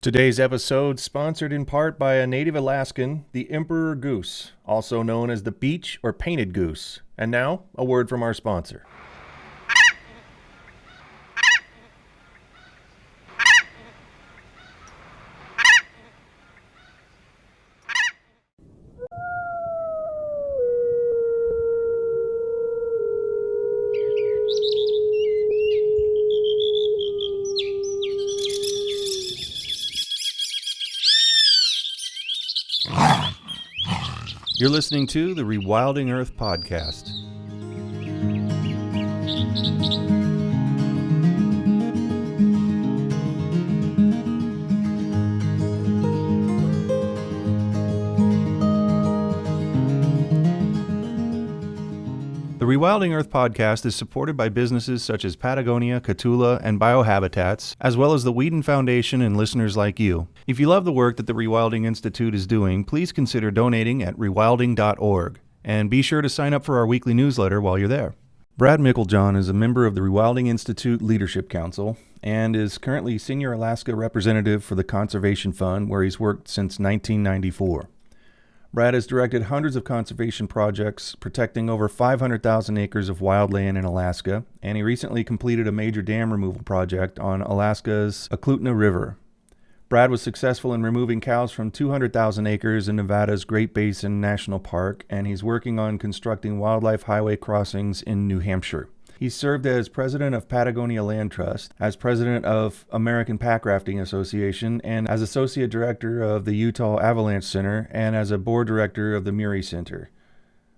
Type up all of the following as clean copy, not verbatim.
Today's episode sponsored in part by a native Alaskan, the emperor goose, also known as the beach or painted goose. And now, a word from our sponsor. You're listening to the Rewilding Earth podcast. The Rewilding Earth podcast is supported by businesses such as Patagonia, Catula, and Biohabitats, as well as the Whedon Foundation and listeners like you. If you love the work that the Rewilding Institute is doing, please consider donating at rewilding.org. And be sure to sign up for our weekly newsletter while you're there. Brad Meiklejohn is a member of the Rewilding Institute Leadership Council and is currently Senior Alaska Representative for the Conservation Fund, where he's worked since 1994. Brad has directed hundreds of conservation projects, protecting over 500,000 acres of wildland in Alaska, and he recently completed a major dam removal project on Alaska's Aklutna River. Brad was successful in removing cows from 200,000 acres in Nevada's Great Basin National Park, and he's working on constructing wildlife highway crossings in New Hampshire. He served as president of Patagonia Land Trust, as president of American Pack Rafting Association, and as associate director of the Utah Avalanche Center, and as a board director of the Murie Center.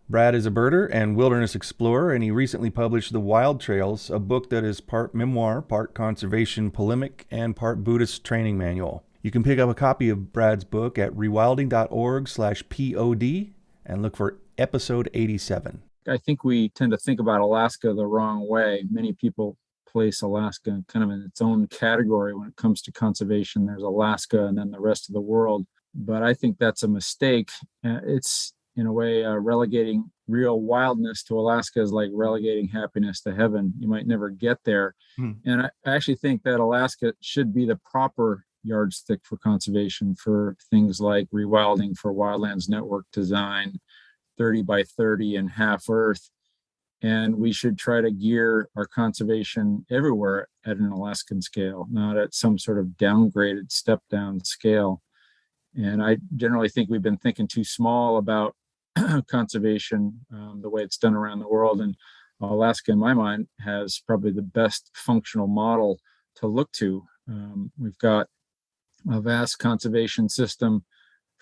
Brad is a birder and wilderness explorer, and he recently published The Wild Trails, a book that is part memoir, part conservation polemic, and part Buddhist training manual. You can pick up a copy of Brad's book at rewilding.org/pod and look for episode 87. I think we tend to think about Alaska the wrong way. Many people place Alaska kind of in its own category when it comes to conservation. There's Alaska and then the rest of the world. But I think that's a mistake. It's, in a way, relegating real wildness to Alaska is like relegating happiness to heaven. You might never get there. And I actually think that Alaska should be the proper yardstick for conservation for things like rewilding, for wildlands network design, 30 by 30 and half Earth. And we should try to gear our conservation everywhere at an Alaskan scale, not at some sort of downgraded step down scale. And I generally think we've been thinking too small about conservation the way it's done around the world. And Alaska, in my mind, has probably the best functional model to look to. We've got a vast conservation system.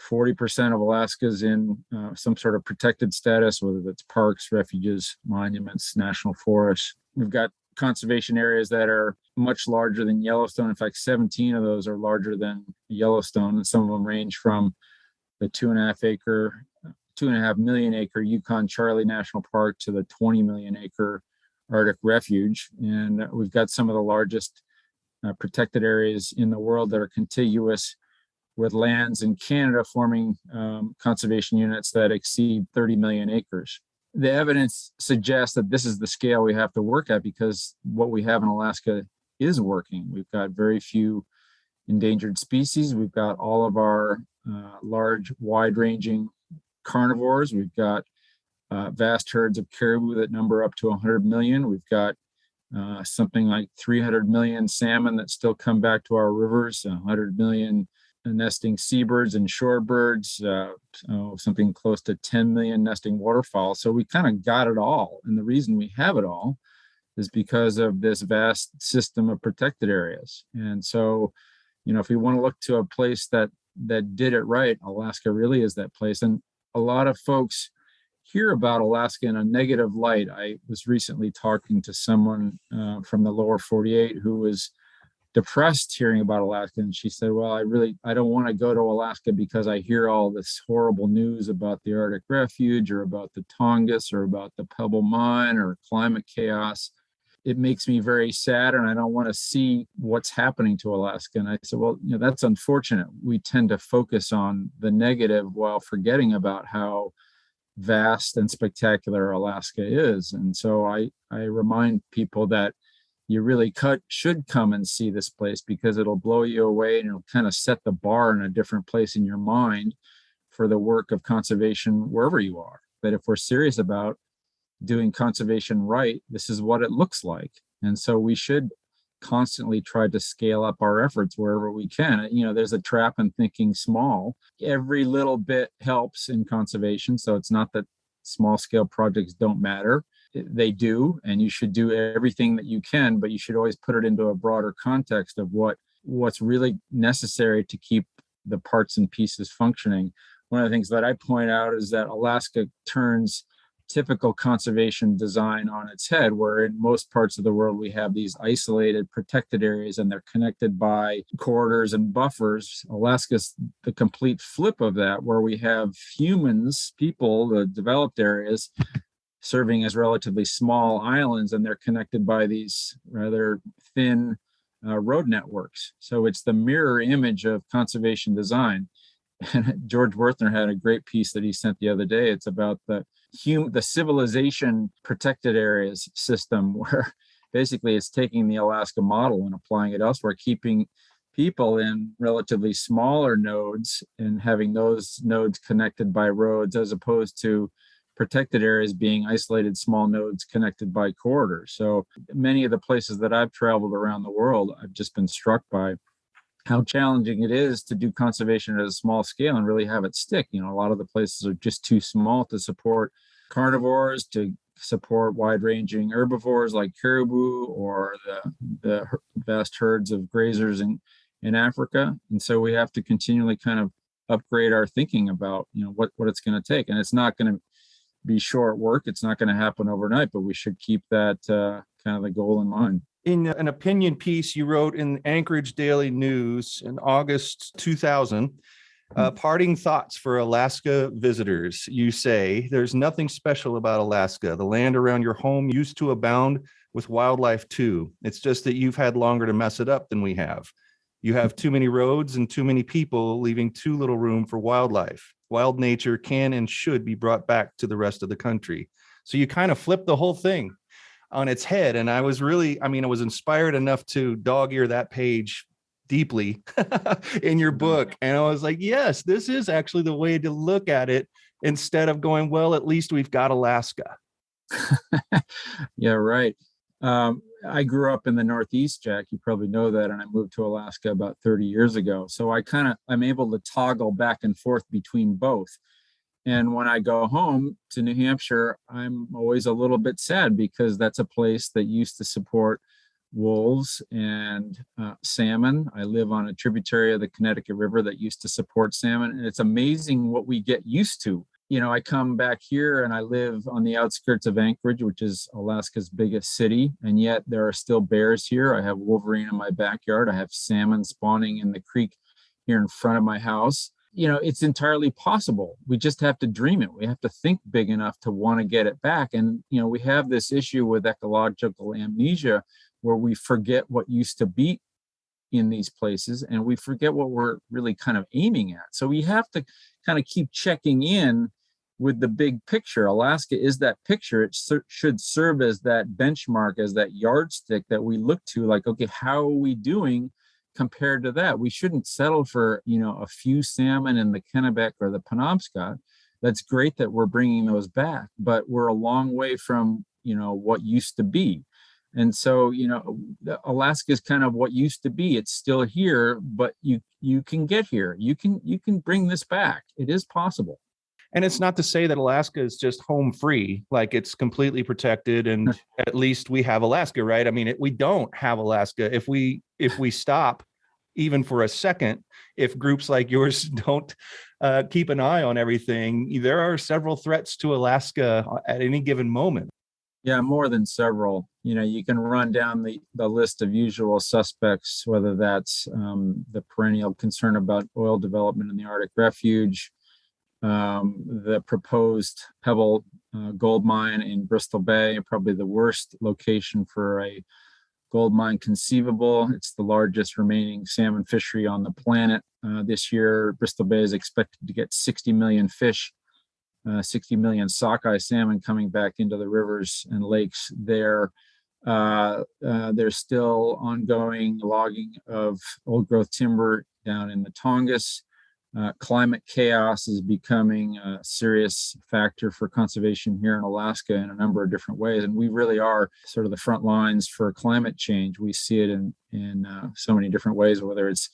40% of Alaska's in some sort of protected status, whether that's parks, refuges, monuments, national forests. We've got conservation areas that are much larger than Yellowstone. In fact, 17 of those are larger than Yellowstone, and some of them range from the 2.5 million acre Yukon Charlie National Park to the 20 million acre Arctic Refuge. And we've got some of the largest protected areas in the world that are contiguous with lands in Canada forming conservation units that exceed 30 million acres. The evidence suggests that this is the scale we have to work at because what we have in Alaska is working. We've got very few endangered species. We've got all of our large, wide-ranging carnivores. We've got vast herds of caribou that number up to 100 million. We've got something like 300 million salmon that still come back to our rivers, 100 million nesting seabirds and shorebirds, something close to 10 million nesting waterfowl. So we kind of got it all. And the reason we have it all is because of this vast system of protected areas. And so, if we want to look to a place that did it right, Alaska really is that place. And a lot of folks hear about Alaska in a negative light. I was recently talking to someone from the lower 48 who was depressed hearing about Alaska, and she said, well, I don't want to go to Alaska because I hear all this horrible news about the Arctic Refuge or about the Tongass or about the Pebble Mine or climate chaos. It makes me very sad, and I don't want to see what's happening to Alaska. And I said, well, that's unfortunate. We tend to focus on the negative while forgetting about how vast and spectacular Alaska is. And so I remind people that you really should come and see this place, because it'll blow you away and it'll kind of set the bar in a different place in your mind for the work of conservation wherever you are. That if we're serious about doing conservation right, this is what it looks like. And so we should constantly try to scale up our efforts wherever we can. There's a trap in thinking small. Every little bit helps in conservation. So it's not that small scale projects don't matter. They do, and you should do everything that you can, but you should always put it into a broader context of what's really necessary to keep the parts and pieces functioning. One of the things that I point out is that Alaska turns typical conservation design on its head, where in most parts of the world we have these isolated protected areas and they're connected by corridors and buffers. Alaska's the complete flip of that, where we have humans, people, the developed areas, serving as relatively small islands, and they're connected by these rather thin road networks. So it's the mirror image of conservation design. And George Werthner had a great piece that he sent the other day. It's about the civilization protected areas system, where basically it's taking the Alaska model and applying it elsewhere, keeping people in relatively smaller nodes and having those nodes connected by roads, as opposed to protected areas being isolated small nodes connected by corridors. So many of the places that I've traveled around the world, I've just been struck by how challenging it is to do conservation at a small scale and really have it stick. A lot of the places are just too small to support carnivores, to support wide-ranging herbivores like caribou, or the vast herds of grazers in Africa. And so we have to continually kind of upgrade our thinking about what it's going to take. And it's not going to be short work. It's not going to happen overnight, but we should keep that kind of the goal in mind. In an opinion piece you wrote in Anchorage Daily News in August 2000, parting thoughts for Alaska visitors, you say, there's nothing special about Alaska. The land around your home used to abound with wildlife too. It's just that you've had longer to mess it up than we have. You have too many roads and too many people, leaving too little room for wildlife. Wild nature can and should be brought back to the rest of the country. So you kind of flip the whole thing on its head. And I was inspired enough to dog ear that page deeply in your book. And I was like, yes, this is actually the way to look at it, instead of going, well, at least we've got Alaska. Yeah, right. I grew up in the Northeast, Jack. You probably know that. And I moved to Alaska about 30 years ago. So I'm able to toggle back and forth between both. And when I go home to New Hampshire, I'm always a little bit sad, because that's a place that used to support wolves and salmon. I live on a tributary of the Connecticut River that used to support salmon. And it's amazing what we get used to. I come back here and I live on the outskirts of Anchorage, which is Alaska's biggest city. And yet there are still bears here. I have wolverine in my backyard. I have salmon spawning in the creek here in front of my house. It's entirely possible. We just have to dream it. We have to think big enough to want to get it back. And, we have this issue with ecological amnesia, where we forget what used to be in these places and we forget what we're really kind of aiming at. So we have to kind of keep checking in with the big picture. Alaska is that picture. It should serve as that benchmark, as that yardstick that we look to, like, okay, how are we doing compared to that? We shouldn't settle for, a few salmon in the Kennebec or the Penobscot. That's great that we're bringing those back, but we're a long way from, what used to be. And so, Alaska is kind of what used to be. It's still here, but you can get here. You can bring this back. It is possible. And it's not to say that Alaska is just home free, like it's completely protected and at least we have Alaska, right? I mean, we don't have Alaska. If we stop even for a second, if groups like yours don't keep an eye on everything, there are several threats to Alaska at any given moment. Yeah, more than several. You can run down the list of usual suspects, whether that's the perennial concern about oil development in the Arctic Refuge, the proposed Pebble gold mine in Bristol Bay, probably the worst location for a gold mine conceivable. It's the largest remaining salmon fishery on the planet. This year, Bristol Bay is expected to get 60 million fish, 60 million sockeye salmon coming back into the rivers and lakes there. There's still ongoing logging of old growth timber down in the Tongass. Climate chaos is becoming a serious factor for conservation here in Alaska in a number of different ways. And we really are sort of the front lines for climate change. We see it in so many different ways, whether it's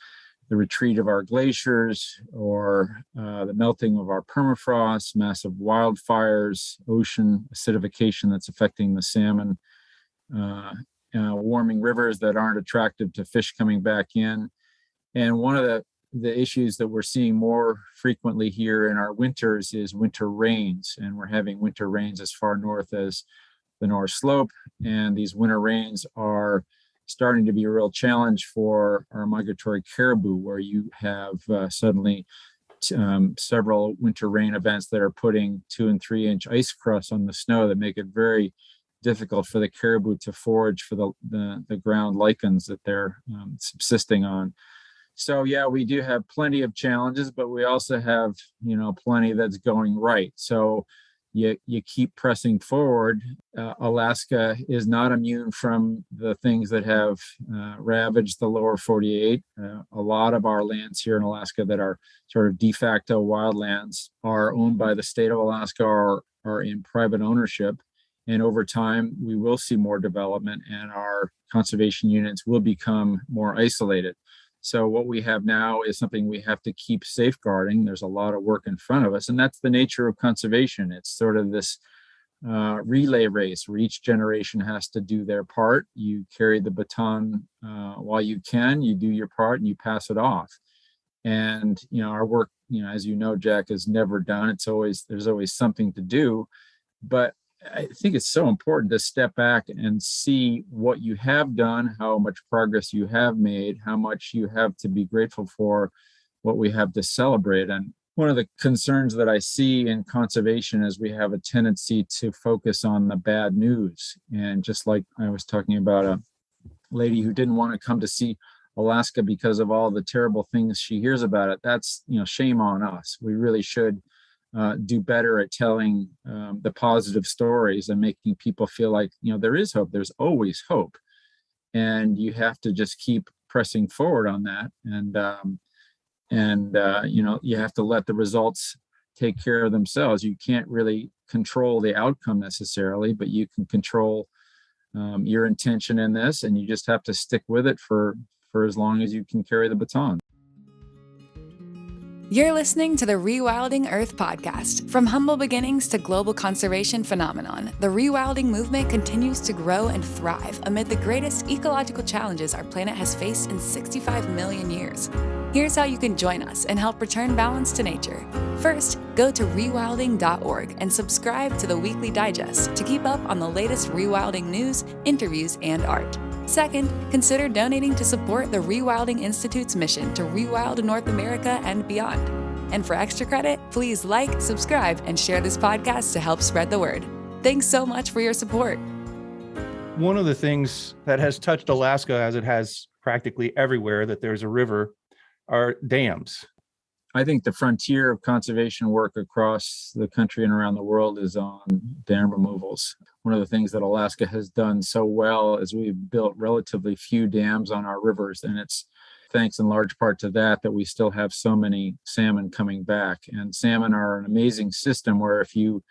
the retreat of our glaciers or the melting of our permafrost, massive wildfires, ocean acidification that's affecting the salmon, warming rivers that aren't attractive to fish coming back in. And one of the issues that we're seeing more frequently here in our winters is winter rains. And we're having winter rains as far north as the North Slope. And these winter rains are starting to be a real challenge for our migratory caribou, where you have suddenly several winter rain events that are putting 2 and 3 inch ice crusts on the snow that make it very difficult for the caribou to forage for the ground lichens that they're subsisting on. So yeah, we do have plenty of challenges, but we also have, plenty that's going right. So you keep pressing forward. Alaska is not immune from the things that have ravaged the lower 48. A lot of our lands here in Alaska that are sort of de facto wildlands are owned by the state of Alaska or are in private ownership. And over time, we will see more development and our conservation units will become more isolated. So what we have now is something we have to keep safeguarding. There's a lot of work in front of us, and that's the nature of conservation. It's sort of this relay race where each generation has to do their part. You carry the baton while you can, you do your part, and you pass it off. And, our work, as you know, Jack, is never done. There's always something to do. But I think it's so important to step back and see what you have done, how much progress you have made, how much you have to be grateful for, what we have to celebrate. And one of the concerns that I see in conservation is we have a tendency to focus on the bad news. And just like I was talking about a lady who didn't want to come to see Alaska because of all the terrible things she hears about it, that's, shame on us. We really should do better at telling the positive stories and making people feel like, there is hope. There's always hope. And you have to just keep pressing forward on that. And you have to let the results take care of themselves. You can't really control the outcome necessarily, but you can control your intention in this, and you just have to stick with it for as long as you can carry the baton. You're listening to the Rewilding Earth podcast. From humble beginnings to global conservation phenomenon, the rewilding movement continues to grow and thrive amid the greatest ecological challenges our planet has faced in 65 million years. Here's how you can join us and help return balance to nature. First, go to rewilding.org and subscribe to the weekly digest to keep up on the latest rewilding news, interviews, and art. Second, consider donating to support the Rewilding Institute's mission to rewild North America and beyond. And for extra credit, please like, subscribe, and share this podcast to help spread the word. Thanks so much for your support. One of the things that has touched Alaska, as it has practically everywhere that there's a river, are dams. I think the frontier of conservation work across the country and around the world is on dam removals. One of the things that Alaska has done so well is we've built relatively few dams on our rivers, and it's thanks in large part to that we still have so many salmon coming back. And salmon are an amazing system where if you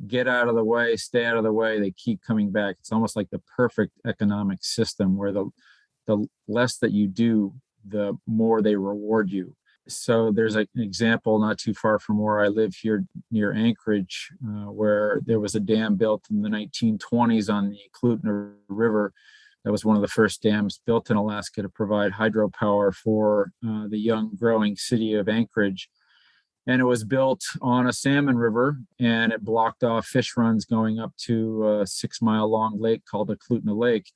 get out of the way, stay out of the way, they keep coming back. It's almost like the perfect economic system where the less that you do, the more they reward you. So there's an example not too far from where I live here near Anchorage, where there was a dam built in the 1920s on the Eklutna River. That was one of the first dams built in Alaska to provide hydropower for the young growing city of Anchorage. And it was built on a salmon river, and it blocked off fish runs going up to a 6 mile long lake called Eklutna Lake.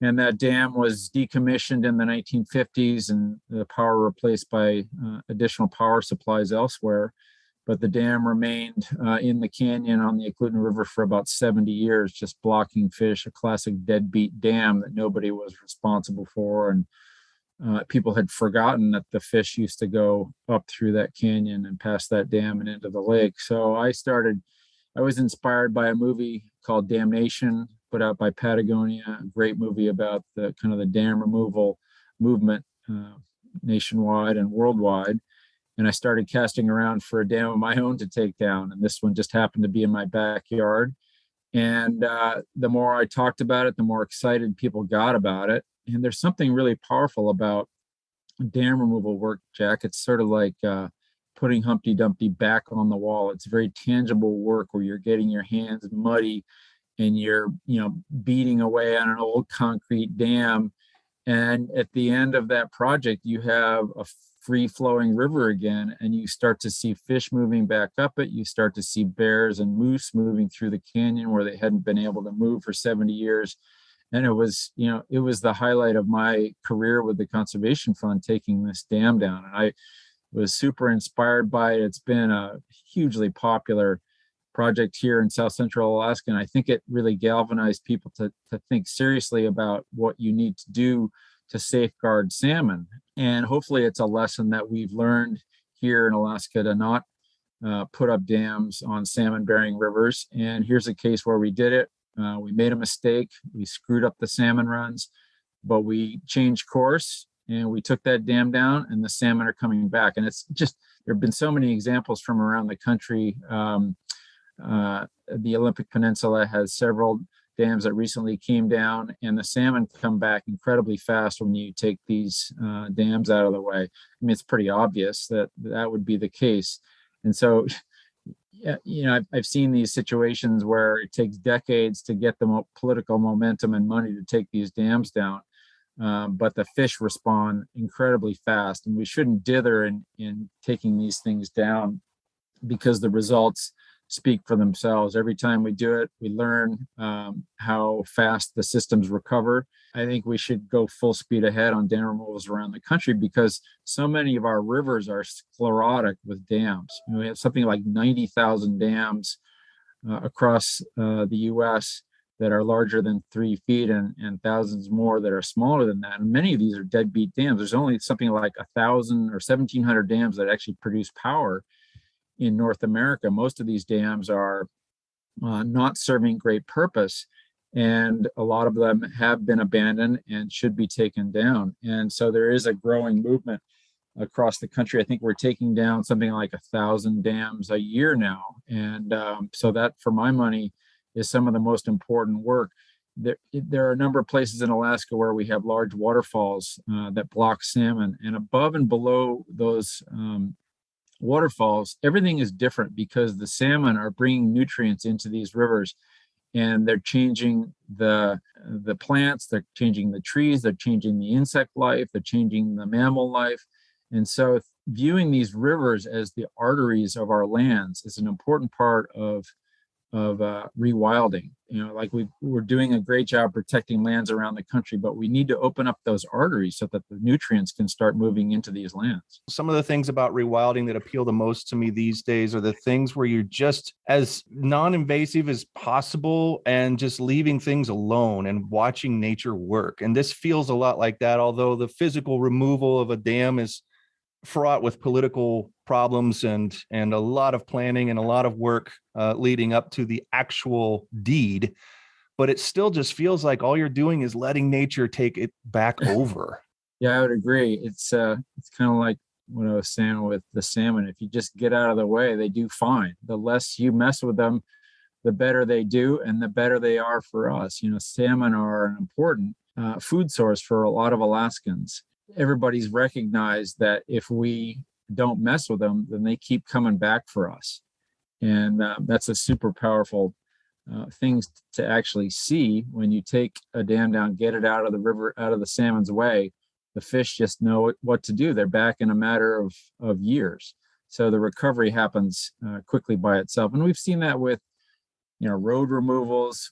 And that dam was decommissioned in the 1950s and the power replaced by additional power supplies elsewhere. But the dam remained in the canyon on the Eklutna River for about 70 years, just blocking fish, a classic deadbeat dam that nobody was responsible for. And people had forgotten that the fish used to go up through that canyon and past that dam and into the lake. So I was inspired by a movie called Damnation put out by Patagonia, a great movie about the kind of the dam removal movement nationwide and worldwide. And I started casting around for a dam of my own to take down. And this one just happened to be in my backyard. And the more I talked about it, the more excited people got about it. And there's something really powerful about dam removal work, Jack. It's sort of like putting Humpty Dumpty back on the wall. It's very tangible work where you're getting your hands muddy and you're, beating away on an old concrete dam. And at the end of that project, you have a free-flowing river again, and you start to see fish moving back up it. You start to see bears and moose moving through the canyon where they hadn't been able to move for 70 years. And it was the highlight of my career with the Conservation Fund, taking this dam down. And I was super inspired by it. It's been a hugely popular project here in South Central Alaska. And I think it really galvanized people to think seriously about what you need to do to safeguard salmon. And hopefully it's a lesson that we've learned here in Alaska to not put up dams on salmon-bearing rivers. And here's a case where we did it. We made a mistake. We screwed up the salmon runs, but we changed course and we took that dam down, and the salmon are coming back. And it's just, there have been so many examples from around the country. The Olympic Peninsula has several dams that recently came down, and the salmon come back incredibly fast when you take these dams out of the way. I mean, it's pretty obvious that would be the case. And so, I've seen these situations where it takes decades to get the political momentum and money to take these dams down. But the fish respond incredibly fast, and we shouldn't dither in taking these things down, because the results speak for themselves. Every time we do it, we learn how fast the systems recover. I think we should go full speed ahead on dam removals around the country, because so many of our rivers are sclerotic with dams. We have something like 90,000 dams across the U.S. that are larger than 3 feet, and thousands more that are smaller than that. And many of these are deadbeat dams. There's only something like 1,000 or 1,700 dams that actually produce power in North America. Most of these dams are not serving great purpose, and a lot of them have been abandoned and should be taken down. And so there is a growing movement across the country. I think we're taking down something like 1,000 dams a year now. And so that, for my money, is some of the most important work. There are a number of places in Alaska where we have large waterfalls that block salmon, and above and below those waterfalls, everything is different, because the salmon are bringing nutrients into these rivers, and they're changing the plants, they're changing the trees, they're changing the insect life, they're changing the mammal life. And so viewing these rivers as the arteries of our lands is an important part of rewilding. Like we're doing a great job protecting lands around the country, but we need to open up those arteries so that the nutrients can start moving into these lands. Some of the things about rewilding that appeal the most to me these days are the things where you're just as non-invasive as possible and just leaving things alone and watching nature work. And this feels a lot like that, although the physical removal of a dam is fraught with political problems and a lot of planning and a lot of work leading up to the actual deed. But it still just feels like all you're doing is letting nature take it back over. Yeah, I would agree. It's kind of like what I was saying with the salmon. If you just get out of the way, they do fine. The less you mess with them, the better they do, and the better they are for us. Salmon are an important food source for a lot of Alaskans. Everybody's recognized that if we don't mess with them, then they keep coming back for us. And that's a super powerful thing to actually see. When you take a dam down, get it out of the river, out of the salmon's way, the fish just know what to do. They're back in a matter of years. So the recovery happens quickly by itself. And we've seen that with, road removals.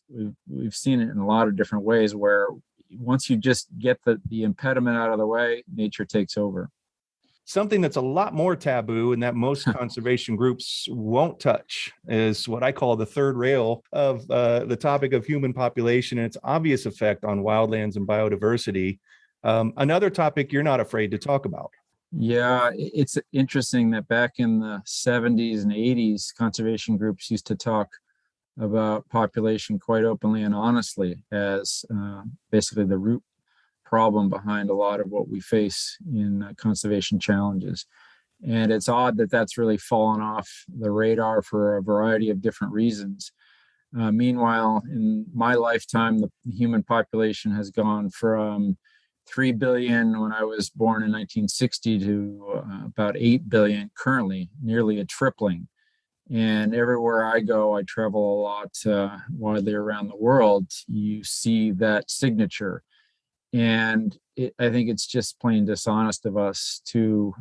We've seen it in a lot of different ways, where once you just get the impediment out of the way, nature takes over. Something that's a lot more taboo and that most conservation groups won't touch is what I call the third rail of the topic of human population and its obvious effect on wildlands and biodiversity. Another topic you're not afraid to talk about. Yeah, it's interesting that back in the 70s and 80s, conservation groups used to talk about population quite openly and honestly as basically the root problem behind a lot of what we face in conservation challenges. And it's odd that that's really fallen off the radar for a variety of different reasons. Meanwhile, in my lifetime, the human population has gone from 3 billion when I was born in 1960 to about 8 billion currently, nearly a tripling. And everywhere I go, I travel a lot widely around the world, you see that signature. And I think it's just plain dishonest of us to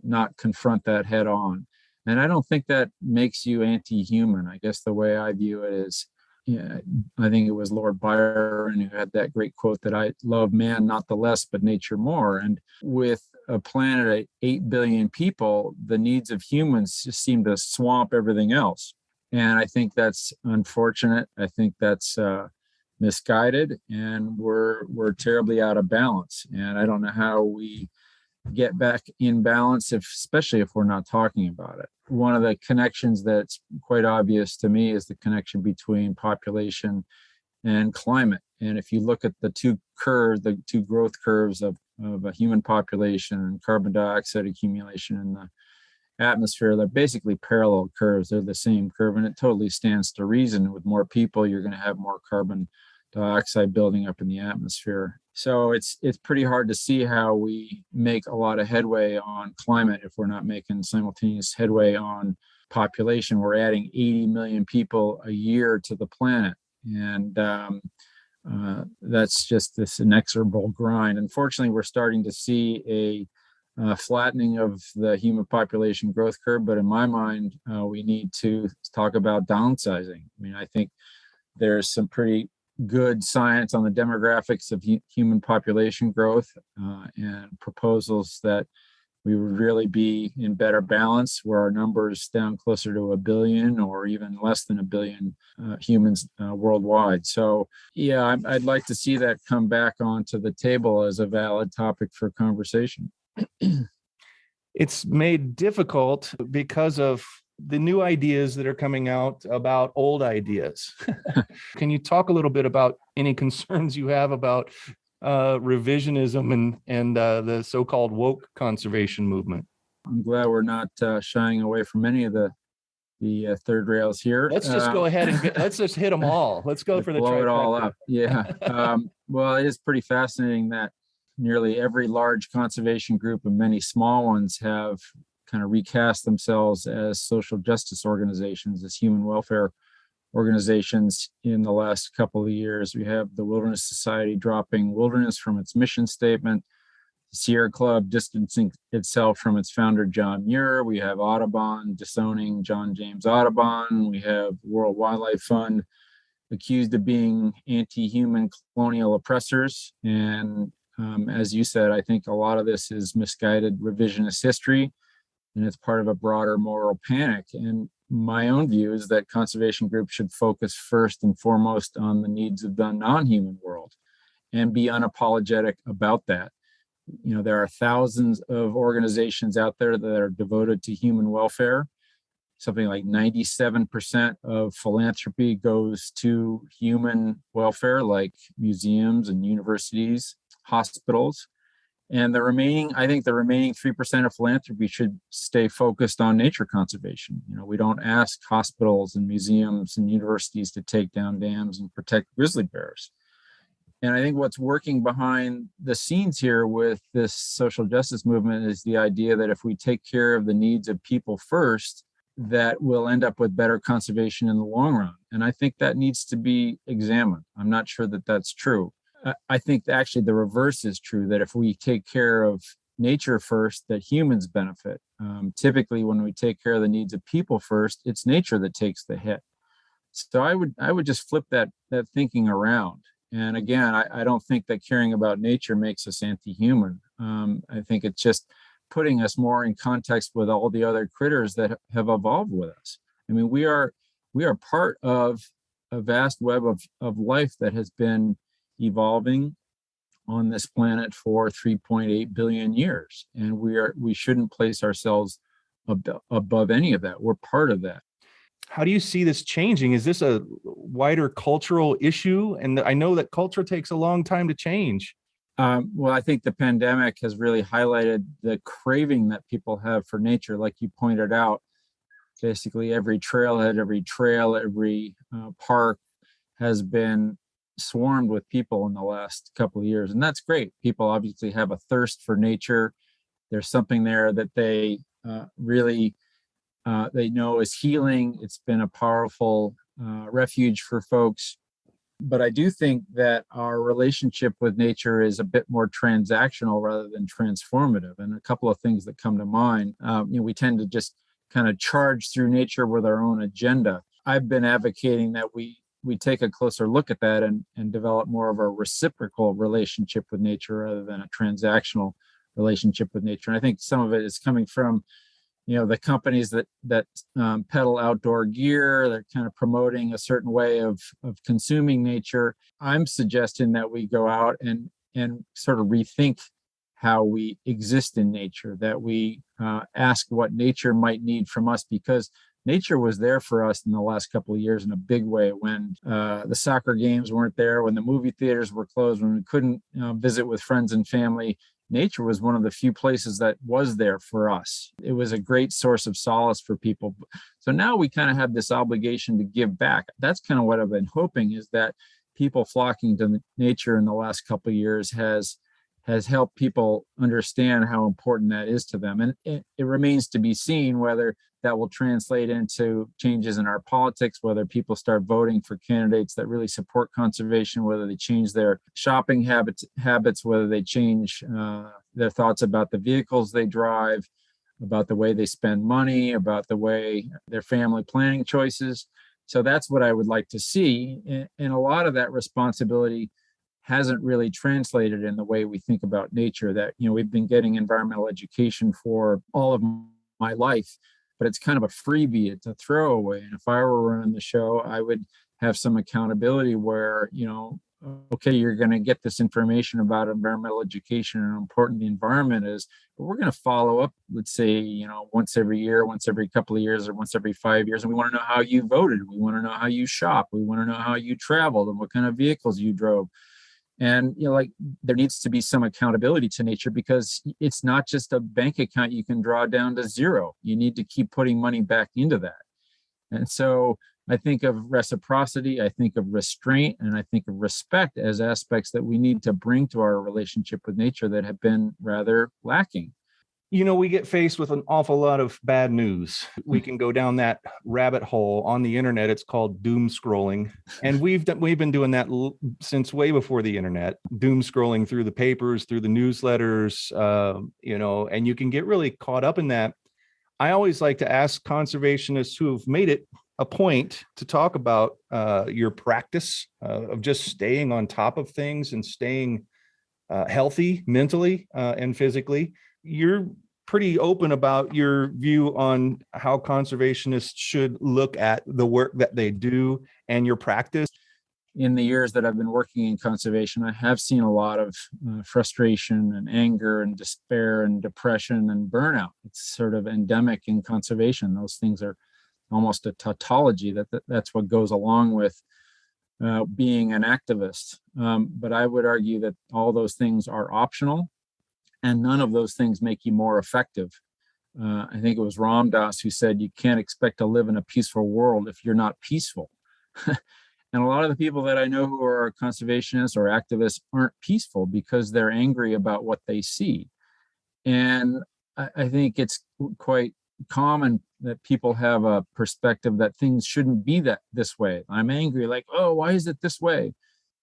not confront that head on. And I don't think that makes you anti-human. I guess the way I view it is, I think it was Lord Byron who had that great quote that I love man not the less, but nature more. And with a planet at 8 billion people, the needs of humans just seem to swamp everything else. And I think that's unfortunate. I think that's misguided, and we're terribly out of balance. And I don't know how we get back in balance, especially if we're not talking about it. One of the connections that's quite obvious to me is the connection between population and climate. And if you look at the two growth curves of a human population and carbon dioxide accumulation in the atmosphere, they're basically parallel curves. They're the same curve, and it totally stands to reason. With more people, you're going to have more carbon dioxide building up in the atmosphere. So it's pretty hard to see how we make a lot of headway on climate if we're not making simultaneous headway on population. We're adding 80 million people a year to the planet, and that's just this inexorable grind. Unfortunately, we're starting to see a flattening of the human population growth curve, but in my mind, we need to talk about downsizing. I mean, I think there's some pretty good science on the demographics of human population growth and proposals that we would really be in better balance, where our numbers down closer to 1 billion or even less than 1 billion humans worldwide. So yeah, I'd like to see that come back onto the table as a valid topic for conversation. It's made difficult because of the new ideas that are coming out about old ideas. Can you talk a little bit about any concerns you have about revisionism and the so-called woke conservation movement? I'm glad we're not shying away from any of the third rails here. Let's just go ahead and let's just hit them all. Let's go for the blow trifecta. it all up. Yeah. Well, it is pretty fascinating that nearly every large conservation group and many small ones have kind of recast themselves as social justice organizations, as human welfare organizations in the last couple of years. We have the Wilderness Society dropping wilderness from its mission statement, the Sierra Club distancing itself from its founder, John Muir. We have Audubon disowning John James Audubon. We have World Wildlife Fund accused of being anti-human colonial oppressors. And as you said, I think a lot of this is misguided revisionist history, and it's part of a broader moral panic. And my own view is that conservation groups should focus first and foremost on the needs of the non-human world and be unapologetic about that. You know, there are thousands of organizations out there that are devoted to human welfare. Something like 97% of philanthropy goes to human welfare, like museums and universities, hospitals. And I think the remaining 3% of philanthropy should stay focused on nature conservation. You know, we don't ask hospitals and museums and universities to take down dams and protect grizzly bears. And I think what's working behind the scenes here with this social justice movement is the idea that if we take care of the needs of people first, that we'll end up with better conservation in the long run. And I think that needs to be examined. I'm not sure that that's true. I think actually the reverse is true, that if we take care of nature first, that humans benefit. Typically, when we take care of the needs of people first, it's nature that takes the hit. So I would just flip that thinking around. And again, I don't think that caring about nature makes us anti-human. I think it's just putting us more in context with all the other critters that have evolved with us. I mean, we are part of a vast web of life that has been evolving on this planet for 3.8 billion years. And we shouldn't place ourselves above any of that. We're part of that. How do you see this changing? Is this a wider cultural issue? And I know that culture takes a long time to change. Well, I think the pandemic has really highlighted the craving that people have for nature. Like you pointed out, basically every trailhead, every trail, every park has been swarmed with people in the last couple of years. And that's great. People obviously have a thirst for nature. There's something there that they really they know is healing. It's been a powerful refuge for folks. But I do think that our relationship with nature is a bit more transactional rather than transformative. And a couple of things that come to mind, we tend to just kind of charge through nature with our own agenda. I've been advocating that we take a closer look at that and develop more of a reciprocal relationship with nature rather than a transactional relationship with nature. And I think some of it is coming from the companies that peddle outdoor gear. They're kind of promoting a certain way of consuming nature. I'm suggesting that we go out and sort of rethink how we exist in nature, that we ask what nature might need from us, because nature was there for us in the last couple of years in a big way when the soccer games weren't there, when the movie theaters were closed, when we couldn't visit with friends and family. Nature was one of the few places that was there for us. It was a great source of solace for people. So now we kind of have this obligation to give back. That's kind of what I've been hoping, is that people flocking to nature in the last couple of years has helped people understand how important that is to them. And it remains to be seen whether that will translate into changes in our politics, whether people start voting for candidates that really support conservation, whether they change their shopping habits, whether they change their thoughts about the vehicles they drive, about the way they spend money, about the way their family planning choices. So that's what I would like to see. And a lot of that responsibility hasn't really translated in the way we think about nature. That, we've been getting environmental education for all of my life, but it's kind of a freebie, it's a throwaway. And if I were running the show, I would have some accountability where, okay, you're going to get this information about environmental education and how important the environment is, but we're going to follow up, let's say, once every year, once every couple of years, or once every 5 years. And we want to know how you voted. We want to know how you shop. We want to know how you traveled and what kind of vehicles you drove. And, there needs to be some accountability to nature, because it's not just a bank account you can draw down to zero. You need to keep putting money back into that. And so I think of reciprocity, I think of restraint, and I think of respect as aspects that we need to bring to our relationship with nature that have been rather lacking. We get faced with an awful lot of bad news. We can go down that rabbit hole on the internet. It's called doom scrolling. And we've been doing that since way before the internet, doom scrolling through the papers, through the newsletters, and you can get really caught up in that. I always like to ask conservationists who have made it a point to talk about your practice of just staying on top of things and staying healthy mentally and physically. You're pretty open about your view on how conservationists should look at the work that they do and your practice. In the years that I've been working in conservation, I have seen a lot of frustration and anger and despair and depression and burnout. It's sort of endemic in conservation. Those things are almost a tautology. That's what goes along with being an activist. But I would argue that all those things are optional, and none of those things make you more effective. I think it was Ram Dass who said, you can't expect to live in a peaceful world if you're not peaceful. And a lot of the people that I know who are conservationists or activists aren't peaceful because they're angry about what they see. And I think it's quite common that people have a perspective that things shouldn't be this way. I'm angry, like, oh, why is it this way?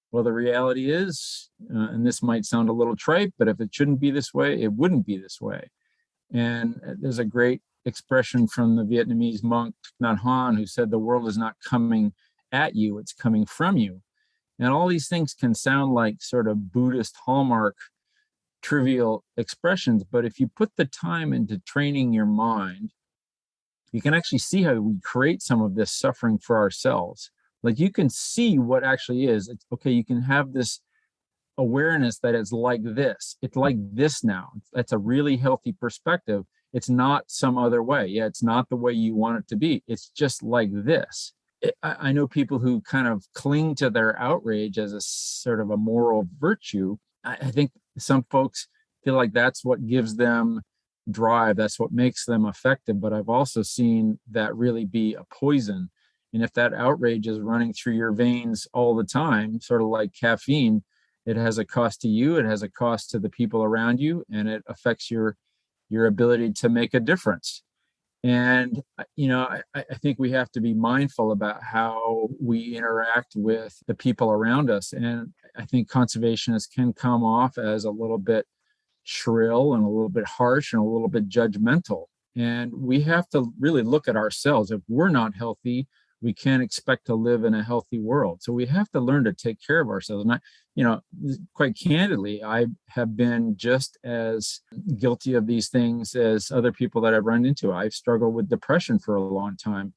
Well, the reality is, and this might sound a little trite, but if it shouldn't be this way, it wouldn't be this way. And there's a great expression from the Vietnamese monk Thich Nhat Hanh, who said, the world is not coming at you, it's coming from you. And all these things can sound like sort of Buddhist hallmark trivial expressions, but if you put the time into training your mind, you can actually see how we create some of this suffering for ourselves. Like, you can see what actually is. It's okay. You can have this awareness that it's like this. It's like this now. That's a really healthy perspective. It's not some other way. Yeah, it's not the way you want it to be. It's just like this. I know people who kind of cling to their outrage as a sort of a moral virtue. I think some folks feel like that's what gives them drive. That's what makes them effective. But I've also seen that really be a poison. And if that outrage is running through your veins all the time, sort of like caffeine, it has a cost to you, it has a cost to the people around you, and it affects your ability to make a difference. And, I think we have to be mindful about how we interact with the people around us. And I think conservationists can come off as a little bit shrill and a little bit harsh and a little bit judgmental. And we have to really look at ourselves. If we're not healthy, we can't expect to live in a healthy world. So we have to learn to take care of ourselves. And quite candidly, I have been just as guilty of these things as other people that I've run into. I've struggled with depression for a long time.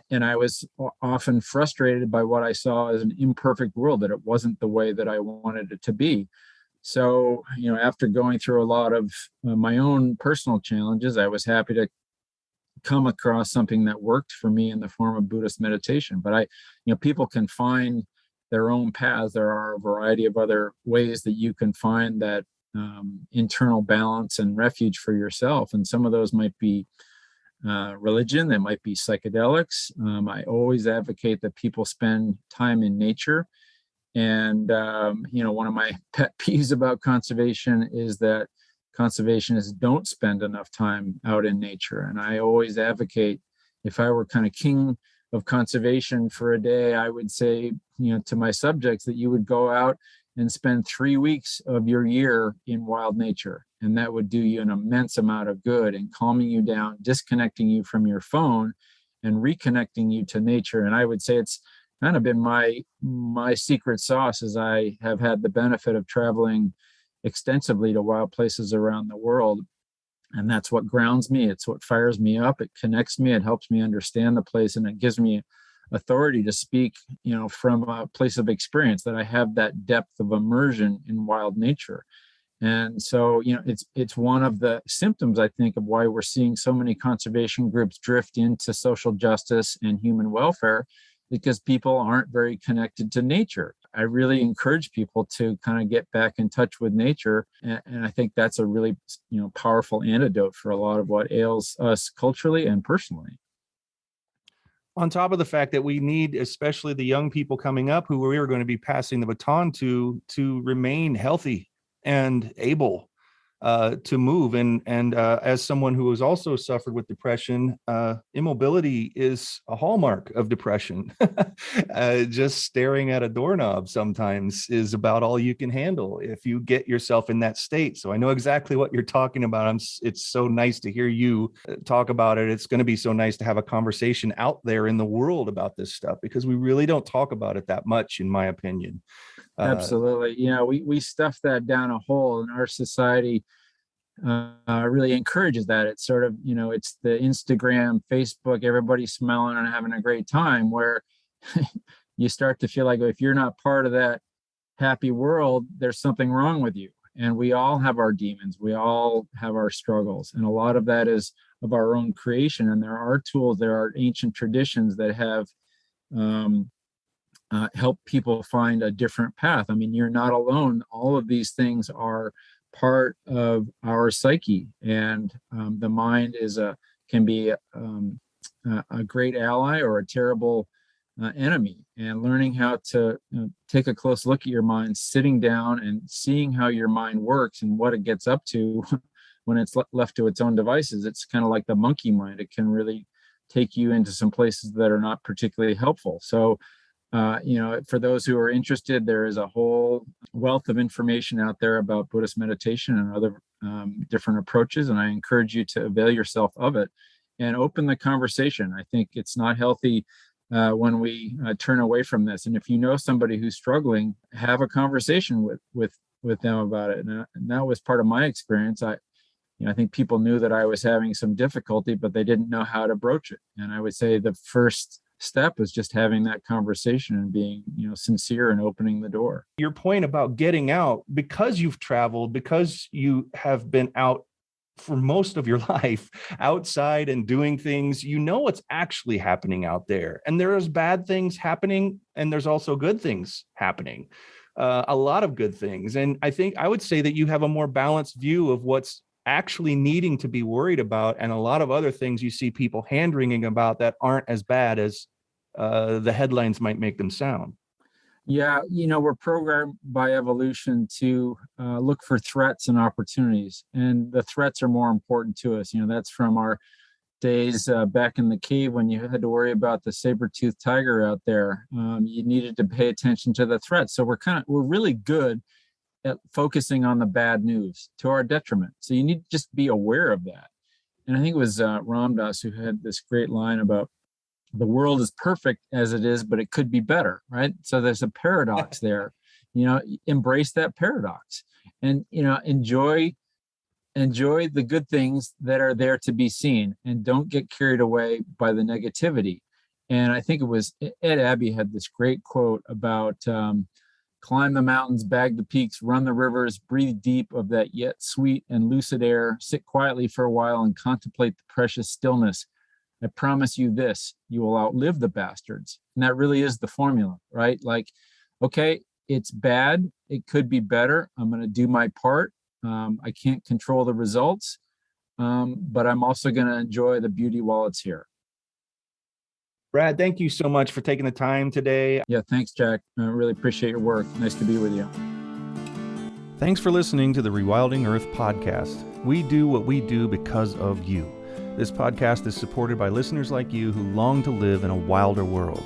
And I was often frustrated by what I saw as an imperfect world, that it wasn't the way that I wanted it to be. So, after going through a lot of my own personal challenges, I was happy to come across something that worked for me in the form of Buddhist meditation. But people can find their own paths. There are a variety of other ways that you can find that internal balance and refuge for yourself. And some of those might be religion, they might be psychedelics. I always advocate that people spend time in nature. And, one of my pet peeves about conservation is that conservationists don't spend enough time out in nature. And I always advocate, if I were kind of king of conservation for a day, I would say, to my subjects, that you would go out and spend 3 weeks of your year in wild nature. And that would do you an immense amount of good in calming you down, disconnecting you from your phone, and reconnecting you to nature. And I would say it's kind of been my secret sauce, as I have had the benefit of traveling extensively to wild places around the world. And that's what grounds me. It's what fires me up. It connects me. It helps me understand the place, and it gives me authority to speak, from a place of experience, that I have that depth of immersion in wild nature. And so, it's one of the symptoms, I think, of why we're seeing so many conservation groups drift into social justice and human welfare, because people aren't very connected to nature. I really encourage people to kind of get back in touch with nature. And I think that's a really, powerful antidote for a lot of what ails us culturally and personally. On top of the fact that we need, especially the young people coming up, who we are going to be passing the baton to remain healthy and able to move. And as someone who has also suffered with depression, immobility is a hallmark of depression. Just staring at a doorknob sometimes is about all you can handle if you get yourself in that state. So I know exactly what you're talking about. It's so nice to hear you talk about it. It's going to be so nice to have a conversation out there in the world about this stuff, because we really don't talk about it that much, in my opinion. Absolutely. We stuff that down a hole, and our society really encourages that. It's sort of, it's the Instagram, Facebook, everybody smiling and having a great time, where you start to feel like if you're not part of that happy world, there's something wrong with you. And we all have our demons. We all have our struggles. And a lot of that is of our own creation. And there are tools, there are ancient traditions that have help people find a different path. I mean, you're not alone. All of these things are part of our psyche, and the mind can be a great ally or a terrible enemy. And learning how to take a close look at your mind, sitting down and seeing how your mind works and what it gets up to when it's left to its own devices. It's kind of like the monkey mind. It can really take you into some places that are not particularly helpful. So for those who are interested, there is a whole wealth of information out there about Buddhist meditation and other different approaches. And I encourage you to avail yourself of it and open the conversation. I think it's not healthy when we turn away from this. And if you know somebody who's struggling, have a conversation with them about it. And that was part of my experience. I think people knew that I was having some difficulty, but they didn't know how to broach it. And I would say the first step is just having that conversation and being, sincere and opening the door. Your point about getting out, because you've traveled, because you have been out for most of your life outside and doing things, you know what's actually happening out there. And there's bad things happening, and there's also good things happening, a lot of good things. And I think I would say that you have a more balanced view of what's actually needing to be worried about, and a lot of other things you see people hand-wringing about that aren't as bad as the headlines might make them sound. Yeah, we're programmed by evolution to look for threats and opportunities, and the threats are more important to us. That's from our days back in the cave when you had to worry about the saber-toothed tiger out there. You needed to pay attention to the threats. So we're really good at focusing on the bad news to our detriment. So you need to just be aware of that. And I think it was Ram Dass who had this great line about the world is perfect as it is, but it could be better, right? So there's a paradox there. Embrace that paradox, and enjoy the good things that are there to be seen, and don't get carried away by the negativity. And I think it was Ed Abbey had this great quote about climb the mountains, bag the peaks, run the rivers, breathe deep of that yet sweet and lucid air, sit quietly for a while and contemplate the precious stillness. I promise you this, you will outlive the bastards. And that really is the formula, right? Like, okay, it's bad. It could be better. I'm going to do my part. I can't control the results, but I'm also going to enjoy the beauty while it's here. Brad, thank you so much for taking the time today. Yeah, thanks, Jack. I really appreciate your work. Nice to be with you. Thanks for listening to the Rewilding Earth podcast. We do what we do because of you. This podcast is supported by listeners like you who long to live in a wilder world.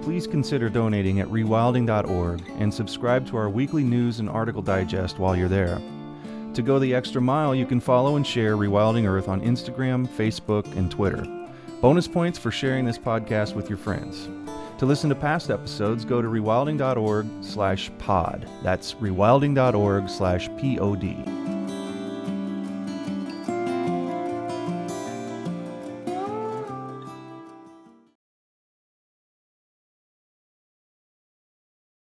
Please consider donating at rewilding.org and subscribe to our weekly news and article digest while you're there. To go the extra mile, you can follow and share Rewilding Earth on Instagram, Facebook, and Twitter. Bonus points for sharing this podcast with your friends. To listen to past episodes, go to rewilding.org/pod. That's rewilding.org/pod.